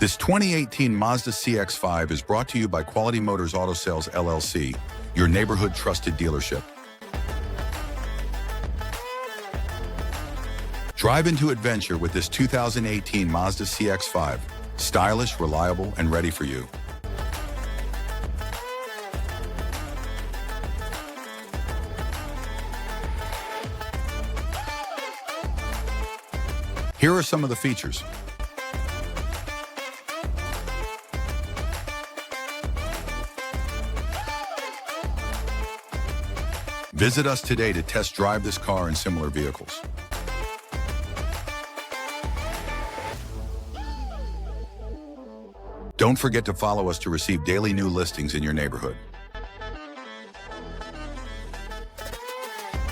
This 2018 Mazda CX-5 is brought to you by Quality Motors Auto Sales LLC, your neighborhood trusted dealership. Drive into adventure with this 2018 Mazda CX-5, stylish, reliable, and ready for you. Here are some of the features. Visit us today to test drive this car and similar vehicles. Don't forget to follow us to receive daily new listings in your neighborhood.